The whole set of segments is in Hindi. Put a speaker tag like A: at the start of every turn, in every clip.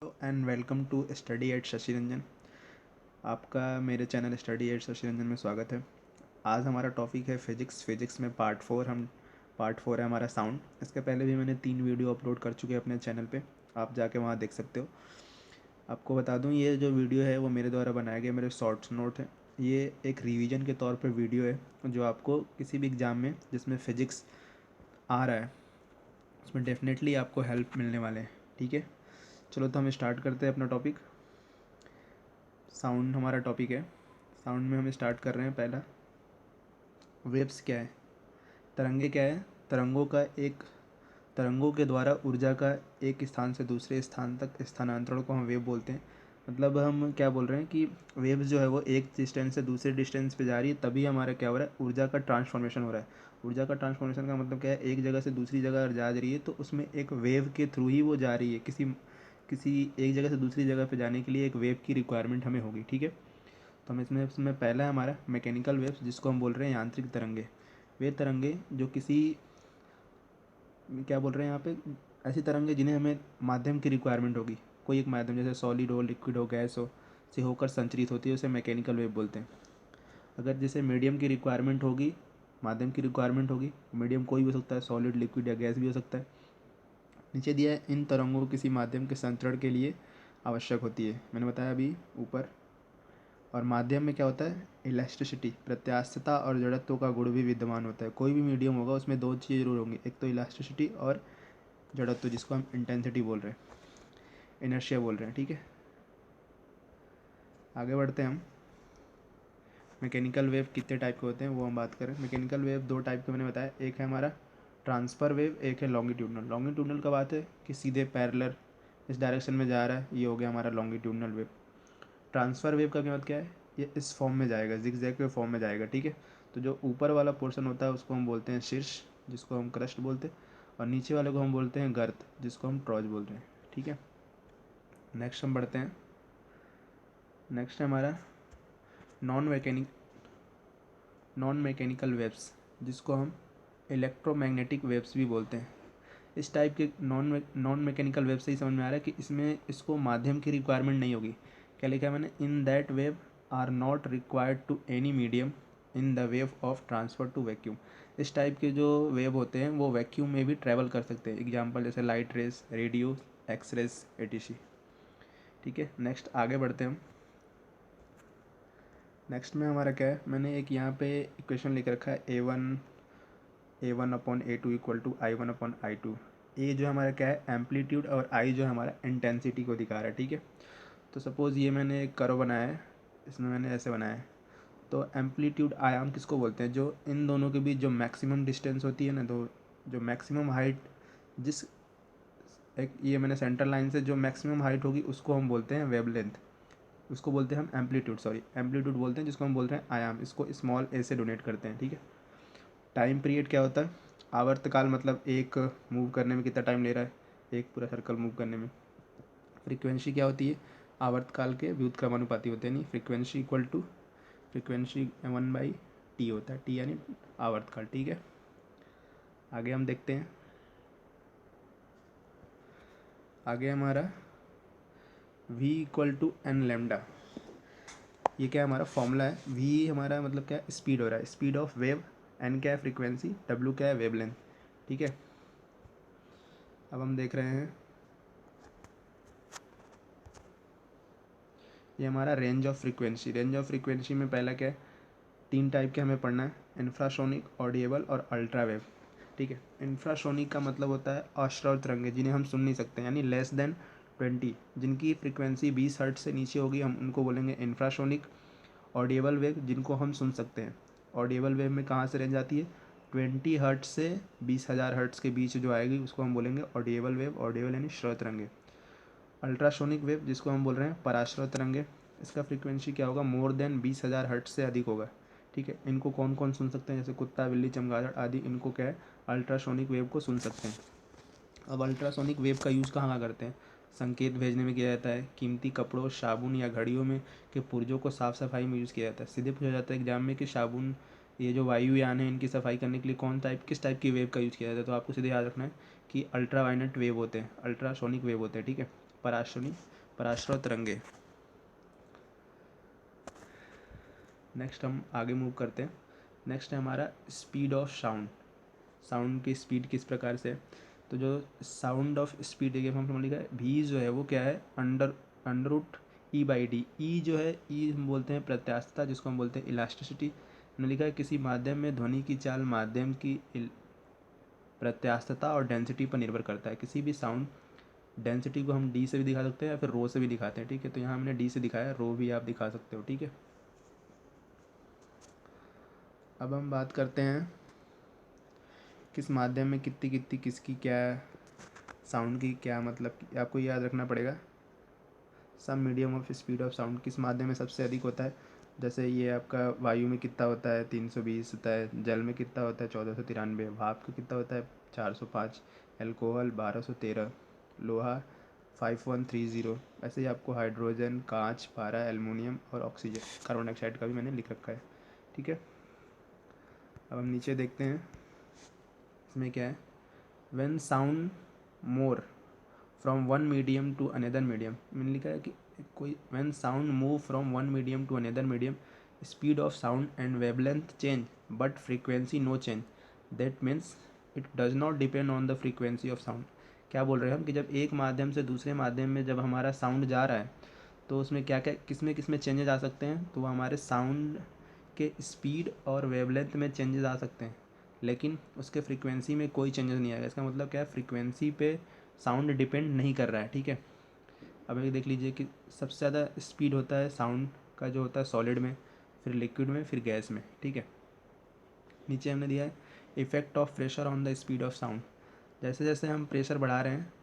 A: And welcome to study at Shashi Ranjan. आपका मेरे channel study at Shashi Ranjan में स्वागत है। आज हमारा टॉपिक है फिजिक्स में पार्ट फोर है हमारा साउंड। इसके पहले भी मैंने 3 वीडियो अपलोड कर चुके हैं अपने चैनल पे, आप जाके वहाँ देख सकते हो। आपको बता दूँ, ये जो वीडियो है वो मेरे द्वारा बनाया गया, मेरे शॉर्ट्स नोट है। ये एक रिवीजन के तौर पर वीडियो है जो आपको किसी भी एग्ज़ाम में जिसमें फ़िज़िक्स आ रहा है उसमें डेफिनेटली आपको हेल्प मिलने वाले हैं। ठीक है, चलो तो हम स्टार्ट करते हैं अपना टॉपिक। साउंड हमारा टॉपिक है। साउंड में हम स्टार्ट कर रहे हैं। पहला, वेव्स क्या है, तरंगे क्या है। तरंगों के द्वारा ऊर्जा का एक स्थान से दूसरे स्थान तक स्थानांतरण को हम वेव बोलते हैं। मतलब हम क्या बोल रहे हैं कि वेव्स जो है वो एक डिस्टेंस से दूसरे डिस्टेंस पे जा रही है, तभी हमारा क्या हो रहा है, ऊर्जा का ट्रांसफॉर्मेशन हो रहा है। ऊर्जा का ट्रांसफॉर्मेशन का मतलब क्या है, एक जगह से दूसरी जगह अगर जा रही है तो उसमें एक वेव के थ्रू ही वो जा रही है। किसी किसी एक जगह से दूसरी जगह पे जाने के लिए एक वेव की रिक्वायरमेंट हमें होगी। ठीक है, तो हम इसमें पहला है हमारा मैकेनिकल वेव्स, जिसको हम बोल रहे हैं यांत्रिक तरंगे। वे तरंगे जो किसी, क्या बोल रहे हैं यहाँ पे, ऐसी तरंगे जिन्हें हमें माध्यम की रिक्वायरमेंट होगी। कोई एक माध्यम जैसे सॉलिड हो, लिक्विड हो, गैस हो, से होकर संचरित होती है, उसे मैकेनिकल वेव बोलते हैं। अगर जैसे मीडियम की रिक्वायरमेंट होगी, माध्यम की रिक्वायरमेंट होगी, मीडियम कोई भी हो सकता है, सॉलिड, लिक्विड या गैस भी हो सकता है। नीचे दिया है, इन तरंगों को किसी माध्यम के संचरण के लिए आवश्यक होती है, मैंने बताया अभी ऊपर। और माध्यम में क्या होता है, इलास्टिसिटी, प्रत्यास्थता और जड़त्व का गुण भी विद्यमान होता है। कोई भी मीडियम होगा उसमें 2 चीज़ जरूर होंगी, एक तो इलास्टिसिटी और जड़त्व, जिसको हम इंटेंसिटी बोल रहे हैं, इनर्शिया बोल रहे हैं। ठीक है, आगे बढ़ते हैं हम। मैकेनिकल वेव कितने टाइप के होते हैं वो हम बात करें। मैकेनिकल वेव 2 टाइप के मैंने बताया, एक है हमारा ट्रांसफ़र वेव, एक है लॉन्गिट्यूडनल। लॉन्गिट्यूडनल का बात है कि सीधे पैरेलल इस डायरेक्शन में जा रहा है, ये हो गया हमारा लॉन्गिट्यूडनल वेव। ट्रांसफ़र वेव का क्या मतलब क्या है, ये इस फॉर्म में जाएगा, जिगजैग के फॉर्म में जाएगा। ठीक है, तो जो ऊपर वाला पोर्शन होता है उसको हम बोलते हैं शीर्ष, जिसको हम क्रस्ट बोलते हैं, और नीचे वाले को हम बोलते हैं गर्त, जिसको हम ट्रॉज बोलते हैं। ठीक है, नेक्स्ट हम बढ़ते हैं। नेक्स्ट है हमारा नॉन मैकेनिकल वेव्स, जिसको हम इलेक्ट्रोमैग्नेटिक वेव्स भी बोलते हैं। इस टाइप के नॉन मैकेनिकल वेव से ही समझ में आ रहा है कि इसमें इसको माध्यम की रिक्वायरमेंट नहीं होगी। क्या लिखा है मैंने, in that wave are not required to any medium in the wave of transfer to vacuum. इस टाइप के जो वेव होते हैं वो वैक्यूम में भी ट्रैवल कर सकते हैं। एग्जांपल जैसे light rays, radio, X rays, etc. ठीक है, नेक्स्ट आगे बढ़ते हैं हम। नेक्स्ट में हमारा क्या है, मैंने एक यहाँ पे इक्वेशन लिख रखा है, A1 upon A2 equal to I1 upon I2। ए जो हमारा क्या है, एम्पलीट्यूड, और आई जो है हमारा इंटेंसिटी को दिखा रहा है। ठीक है, तो सपोज़ ये मैंने एक कर्व बनाया है, इसमें मैंने ऐसे बनाया है। तो एम्पलीट्यूड आयाम किसको बोलते हैं, जो इन दोनों के बीच जो मैक्सिमम डिस्टेंस होती है ना, तो जो मैक्सिमम हाइट, जिस एक ये मैंने सेंटर लाइन से जो मैक्सिमम हाइट होगी उसको हम बोलते हैं वेवलेंथ, उसको बोलते हैं हम एम्पलीट्यूड बोलते हैं, जिसको हम बोलते हैं आयाम। इसको स्मॉल ए से डोनेट करते हैं। ठीक है, टाइम पीरियड क्या होता है, आवर्तकाल, मतलब एक मूव करने में कितना टाइम ले रहा है, एक पूरा सर्कल मूव करने में। फ्रीक्वेंसी क्या होती है, आवर्तकाल के व्युत्क्रमानुपाती होते हैं, यानी frequency equal to frequency 1/t होता है, टी यानी आवर्तकाल। ठीक है, आगे हम देखते हैं। आगे हमारा v equal to N lambda, ये क्या हमारा फॉर्मूला है। v हमारा मतलब क्या है, स्पीड हो रहा है, स्पीड ऑफ वेव। n क्या है, फ्रीक्वेंसी। w क्या है, वेवलेंथ। ठीक है, अब हम देख रहे हैं, ये हमारा range of frequency. Range of frequency में पहला क्या है, 3 टाइप के हमें पढ़ना है, इंफ्रासोनिक, ऑडिएबल और अल्ट्रा वेव। ठीक है, इंफ्रासोनिक का मतलब होता है अश्रव्य तरंगे, जिन्हें हम सुन नहीं सकते, यानी लेस देन 20, जिनकी फ्रीक्वेंसी 20 हर्ट्ज से नीचे होगी, हम उनको बोलेंगे इंफ्रासोनिक। ऑडिएबल वेव, जिनको हम सुन सकते हैं। ऑडिएबल वेव में कहाँ से रेंज आती है, 20 हर्ट्ज से 20,000 हर्ट्ज के बीच जो आएगी उसको हम बोलेंगे ऑडिएबल वेव। ऑडिएबल यानी श्रव्य तरंगे। अल्ट्रासोनिक वेव, जिसको हम बोल रहे हैं पराश्रव्य तरंगे, इसका फ्रीक्वेंसी क्या होगा, मोर देन 20,000 हर्ट्ज से अधिक होगा। ठीक है, इनको कौन कौन सुन सकते हैं, जैसे कुत्ता, बिल्ली, चमगादड़ आदि, इनको क्या है, अल्ट्रासोनिक वेव को सुन सकते हैं। अब अल्ट्रासोनिक वेव का यूज़ कहाँ करते हैं, संकेत भेजने में किया जाता है, कीमती कपड़ों, साबुन या घड़ियों में के पुर्जों को साफ सफाई में यूज़ किया जाता है। सीधे पूछा जाता है एग्जाम में कि साबुन, ये जो वायुयान है, इनकी सफाई करने के लिए किस टाइप की वेव का यूज़ किया जाता है, तो आपको सीधे याद रखना है कि अल्ट्रावायलेट वेव होते हैं, अल्ट्रासोनिक वेव होते हैं। ठीक है, पराश्रनी, पराश्रव तरंगे। नेक्स्ट हम आगे मूव करते हैं। नेक्स्ट है हमारा स्पीड ऑफ साउंड। साउंड की स्पीड किस प्रकार से है? तो जो साउंड ऑफ स्पीड देखिए हम लिखा है भी जो है वो क्या है, under root E by D. E जो है, ई हम बोलते हैं प्रत्यास्थता, जिसको हम बोलते हैं इलास्टिसिटी। हमने लिखा है किसी माध्यम में ध्वनि की चाल माध्यम की प्रत्यास्थता और डेंसिटी पर निर्भर करता है। किसी भी साउंड डेंसिटी को हम डी से भी दिखा सकते हैं या फिर रो से भी दिखाते हैं, ठीक है। तो यहाँ हमने डी से दिखाया, रो भी आप दिखा सकते हो, ठीक है। अब हम बात करते हैं किस माध्यम में कितनी कितनी किसकी क्या साउंड की क्या मतलब, आपको याद रखना पड़ेगा। Some medium of speed of sound किस माध्यम में सबसे अधिक होता है। जैसे ये आपका वायु में कितना होता है 320 होता है, जल में कितना होता है 1493, भाप का कितना होता है 405, अल्कोहल 1213, लोहा 5130। ऐसे ही आपको हाइड्रोजन, कांच, पारा, एल्युमिनियम और ऑक्सीजन, कार्बन डाइऑक्साइड का भी मैंने लिख रखा है, ठीक है। अब हम नीचे देखते हैं इसमें क्या है। When sound more from one medium to another medium, मैंने लिखा है कि कोई when sound move from one medium to another medium, speed of sound and wavelength change but frequency no change, that means it does not depend on the frequency of sound. क्या बोल रहे हैं हम कि जब एक माध्यम से दूसरे माध्यम में जब हमारा साउंड जा रहा है तो उसमें क्या क्या किस में चेंजेस आ सकते हैं, तो वो हमारे साउंड के स्पीड और वेवलेंथ में चेंजेस आ सकते हैं, लेकिन उसके फ्रीक्वेंसी में कोई चेंजेस नहीं आएगा। इसका मतलब क्या है, फ्रीक्वेंसी पे साउंड डिपेंड नहीं कर रहा है, ठीक है। अब ये देख लीजिए कि सबसे ज़्यादा स्पीड होता है साउंड का जो होता है सॉलिड में, फिर लिक्विड में, फिर गैस में, ठीक है। नीचे हमने दिया है effect of pressure on the speed of sound. जैसे जैसे हम प्रेशर बढ़ा रहे हैं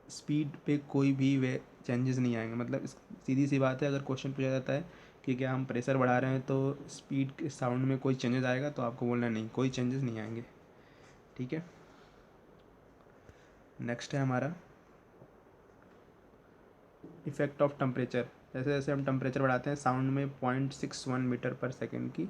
A: स्पीड पे कोई भी वे चेंजेस नहीं आएंगे। मतलब सीधी सी बात है, अगर क्वेश्चन पूछा जाता है कि क्या हम प्रेशर बढ़ा रहे हैं तो स्पीड के साउंड में कोई चेंजेस आएगा, तो आपको बोलना नहीं, कोई चेंजेस नहीं आएंगे, ठीक है। नेक्स्ट है हमारा इफेक्ट ऑफ टेम्परेचर। जैसे जैसे हम टेम्परेचर बढ़ाते हैं साउंड में 0.61 मीटर पर सेकेंड की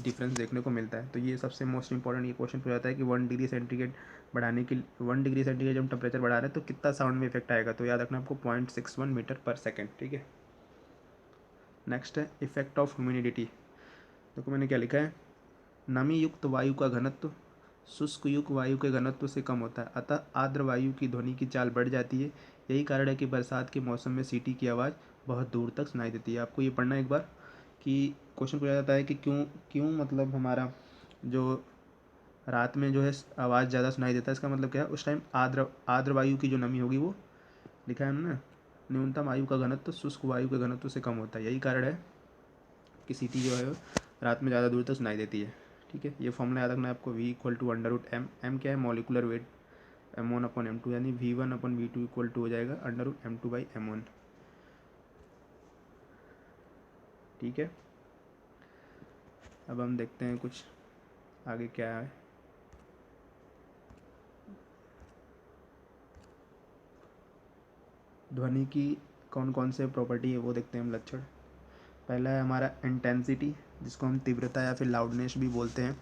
A: डिफरेंस देखने को मिलता है। तो ये सबसे मोस्ट इंपॉर्टेंट ये क्वेश्चन पूछा जाता है कि 1 डिग्री सेंटीग्रेड बढ़ाने के 1 डिग्री सेंटीग्रेड जब टेम्परेचर बढ़ा रहे हैं तो कितना साउंड में इफेक्ट आएगा, तो याद रखना आपको 0.61 मीटर पर सेकेंड, ठीक है। नेक्स्ट है इफेक्ट ऑफ ह्यूमिडिटी। देखो मैंने क्या लिखा है, नमी युक्त वायु का घनत्व शुष्क युक्त वायु के घनत्व से कम होता है, अतः आर्द्र वायु की ध्वनि की चाल बढ़ जाती है। यही कारण है कि बरसात के मौसम में सीटी की आवाज़ बहुत दूर तक सुनाई देती है। आपको ये पढ़ना है एक बार कि क्वेश्चन पूछा जाता है कि क्यों क्यों मतलब हमारा जो रात में जो है आवाज़ ज़्यादा सुनाई देता है, इसका मतलब क्या है, उस टाइम आर्द्र आर्द्र वायु की जो नमी होगी वो लिखा है हमने, न्यूनतम वायु का घनत्व शुष्क वायु के घनत्व से कम होता है। यही कारण है कि सीटी जो है रात में ज़्यादा दूर तक सुनाई देती है, ठीक है। ये फॉर्मूला याद रखना है आपको, V=√m। m क्या है, मॉलिकुलर वेट m1/m2, यानी V1/V2 हो जाएगा √m2/m1, ठीक है। अब हम देखते हैं कुछ आगे क्या है। ध्वनि की कौन कौन से प्रॉपर्टी है वो देखते हैं हम लक्षण। पहला है हमारा इंटेंसिटी, जिसको हम तीव्रता या फिर लाउडनेस भी बोलते हैं।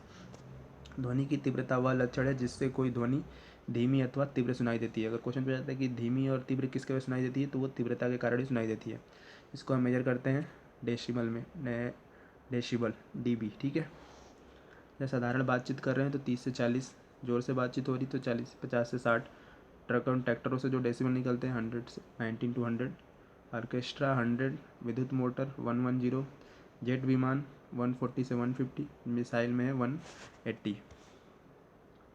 A: ध्वनि की तीव्रता वह लक्षण है जिससे कोई ध्वनि धीमी अथवा तीव्र सुनाई देती है। अगर क्वेश्चन पूछा जाता है कि धीमी और तीव्र किसके वजह सुनाई देती है, तो वो तीव्रता के कारण ही सुनाई देती है। इसको हम मेजर करते हैं डेसिबल में, डेसिबल डीबी, ठीक है। जब साधारण बातचीत कर रहे हैं तो 30 से 40, जोर से बातचीत हो रही तो 50 से 60, ट्रक और ट्रैक्टरों से जो डेसिबल निकलते हैं 100 से 19 to 100, ऑर्केस्ट्रा 100, विद्युत मोटर 110, जेट विमान 140 से 150, मिसाइल में है 180,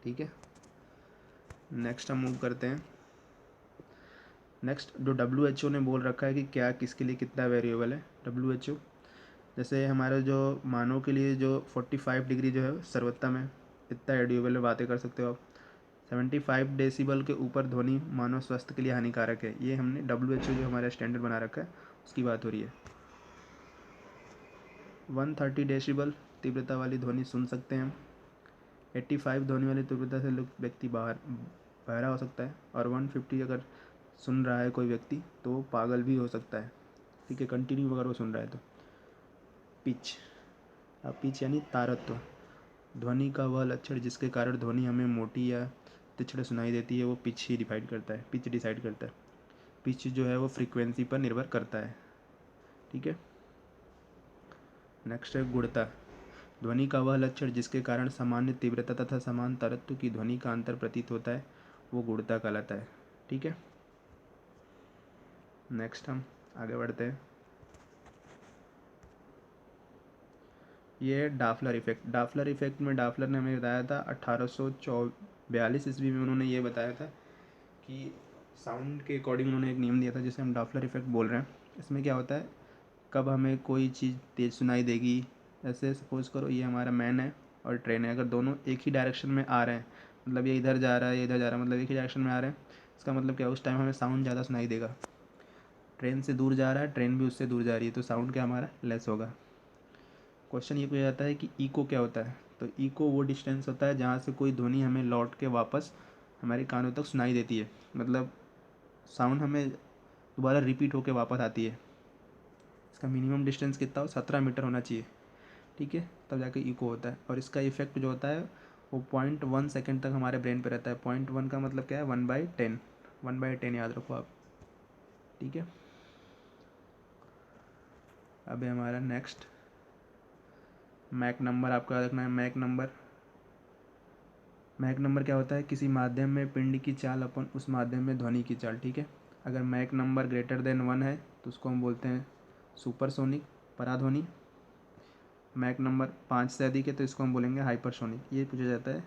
A: ठीक है। नेक्स्ट हम मूव करते हैं। नेक्स्ट जो WHO ने बोल रखा है कि क्या किसके लिए कितना वेरिएबल है। WHO जैसे हमारे जो मानव के लिए जो 45 डिग्री जो है सर्वोत्तम है, इतना एडिएबल में बातें कर सकते हो आप। 75 डेसिबल के ऊपर ध्वनि मानव स्वास्थ्य के लिए हानिकारक है। ये हमने WHO जो हमारा स्टैंडर्ड बना रखा है उसकी बात हो रही है। 130 डेसिबल तीव्रता वाली ध्वनि सुन सकते हैं हम। 85 ध्वनि वाली तीव्रता से व्यक्ति बहरा हो सकता है, और 150 अगर सुन रहा है कोई व्यक्ति तो वो पागल भी हो सकता है, ठीक है, कंटिन्यू अगर वो सुन रहा है तो। पिच, अब पिच यानी तारत्व, ध्वनि का वह लक्षण जिसके कारण ध्वनि हमें मोटी या तीक्ष्ण सुनाई देती है वो पिच ही डिसाइड करता है, पिच डिसाइड करता है। पिच जो है वो फ्रीक्वेंसी पर निर्भर करता है। ठीक है। नेक्स्ट है गुणता। ध्वनि का वह लक्षण जिसके कारण सामान्य तीव्रता तथा समान तरत्व की ध्वनि का अंतर प्रतीत होता है वो गुणता कहलाता है। ठीक है। नेक्स्ट हम आगे बढ़ते हैं। ये है डाफलर इफेक्ट। डाफलर इफेक्ट में डाफलर ने हमें बताया था 1842 ईस्वी में उन्होंने ये बताया था कि साउंड के अकॉर्डिंग उन्होंने एक नियम दिया था जिसे हम डाफलर इफेक्ट बोल रहे हैं। इसमें क्या होता है, कब हमें कोई चीज़ तेज़ सुनाई देगी। ऐसे सपोज़ करो ये हमारा मैन है और ट्रेन है, अगर दोनों एक ही डायरेक्शन में आ रहे हैं, मतलब ये इधर जा रहा है ये इधर जा रहा है, मतलब एक ही डायरेक्शन में आ रहे हैं, इसका मतलब क्या, उस टाइम हमें साउंड ज़्यादा सुनाई देगा। ट्रेन से दूर जा रहा है, ट्रेन भी उससे दूर जा रही है, तो साउंड क्या हमारा लेस होगा। क्वेश्चन ये पूछा जाता है कि इको क्या होता है। तो इको वो डिस्टेंस होता है जहाँ से कोई ध्वनि हमें लौट के वापस हमारे कानों तक सुनाई देती है, मतलब साउंड हमें दोबारा रिपीट होकर वापस आती है। इसका मिनिमम डिस्टेंस कितना हो, 17 मीटर होना चाहिए। ठीक है, तब जाके इको होता है। और इसका इफेक्ट जो होता है वो 0.1 सेकेंड तक हमारे ब्रेन पे रहता है। 0.1 का मतलब क्या है, 1/10, 1/10 याद रखो आप। ठीक है। अब है हमारा नेक्स्ट मैक नंबर। आपका याद रखना है मैक नंबर। मैक नंबर क्या होता है, किसी माध्यम में पिंड की चाल अपन उस माध्यम में ध्वनि की चाल। ठीक है। अगर मैक नंबर ग्रेटर देन 1 है तो उसको हम बोलते हैं सुपरसोनिक, पराध्वनि। मैक नंबर 5 से अधिक है तो इसको हम बोलेंगे हाइपरसोनिक। ये पूछा जाता है,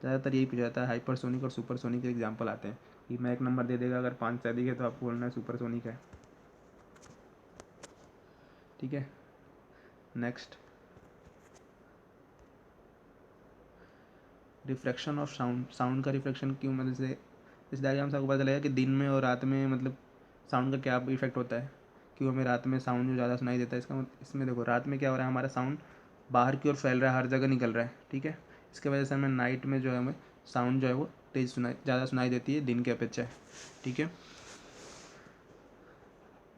A: ज़्यादातर यही पूछा जाता है, हाइपरसोनिक और सुपरसोनिक के एग्जाम्पल आते हैं। ये मैक नंबर दे देगा अगर 5 से अधिक है तो आपको बोलना है सुपरसोनिक है। ठीक है। Next reflection of sound. Sound का रिफ्लेक्शन क्यों, मतलब से इस डायग्राम से आपको पता चलेगा कि दिन में और रात में मतलब साउंड का क्या इफेक्ट होता है। क्यों हमें रात में साउंड जो ज़्यादा सुनाई देता है, इसका इसमें देखो रात में क्या हो रहा है, हमारा साउंड बाहर की ओर फैल रहा है, हर जगह निकल रहा है। ठीक है। इसके वजह से हमें नाइट में जो है हमें साउंड जो है वो तेज़ ज़्यादा सुनाई देती है दिन के अपेक्षा। ठीक है।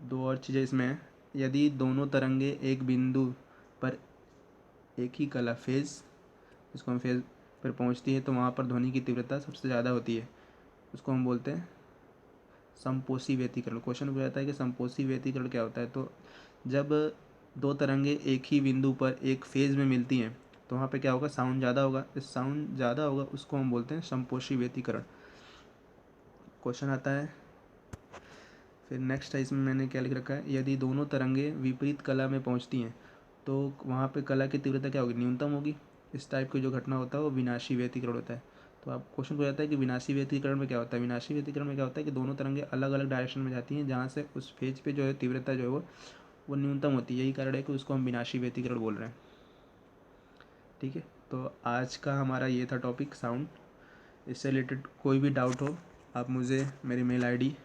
A: दो और चीज़ें इसमें हैं। यदि दोनों तरंगे एक बिंदु पर एक ही कला फेज़, जिसको हम फेज़ पर पहुंचती है तो वहाँ पर ध्वनि की तीव्रता सबसे ज़्यादा होती है। उसको हम बोलते हैं समपोषी व्यतिकरण। क्वेश्चन पूछा जाता है कि समपोषी व्यतिकरण क्या होता है। तो जब दो तरंगे एक ही बिंदु पर एक फेज़ में मिलती हैं तो वहाँ पे क्या होगा, साउंड ज़्यादा होगा। इस साउंड ज़्यादा होगा उसको हम बोलते हैं समपोषी व्यतिकरण। क्वेश्चन आता है फिर नेक्स्ट है, इसमें मैंने क्या लिख रखा है, यदि दोनों तरंगे विपरीत कला में पहुँचती हैं तो वहाँ पे कला की तीव्रता क्या होगी, न्यूनतम होगी। इस टाइप की जो घटना होता है वो विनाशी व्यतिकरण होता है। तो आप क्वेश्चन हो जाता है कि विनाशी व्यतिकरण में क्या होता है। विनाशी व्यतिकरण में क्या होता है कि दोनों तरंगे अलग अलग डायरेक्शन में जाती हैं जहाँ से उस फेज पे जो है तीव्रता जो है वो न्यूनतम होती है। यही कारण है कि उसको हम विनाशी व्यतिकरण बोल रहे हैं। ठीक है। तो आज का हमारा ये था टॉपिक साउंड। इससे रिलेटेड कोई भी डाउट हो आप मुझे मेरी मेल आईडी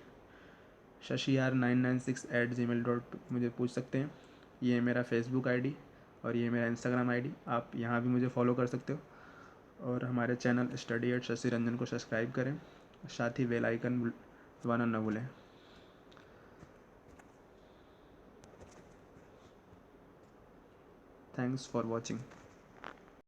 A: shashiyar996@gmail.com मुझे पूछ सकते हैं। ये मेरा फेसबुक आईडी और ये मेरा इंस्टाग्राम आईडी, आप यहाँ भी मुझे फॉलो कर सकते हो। और हमारे channel study at Shashi Ranjan को सब्सक्राइब करें, साथ ही बेल आइकन दबाना न भूलें। Thanks for watching.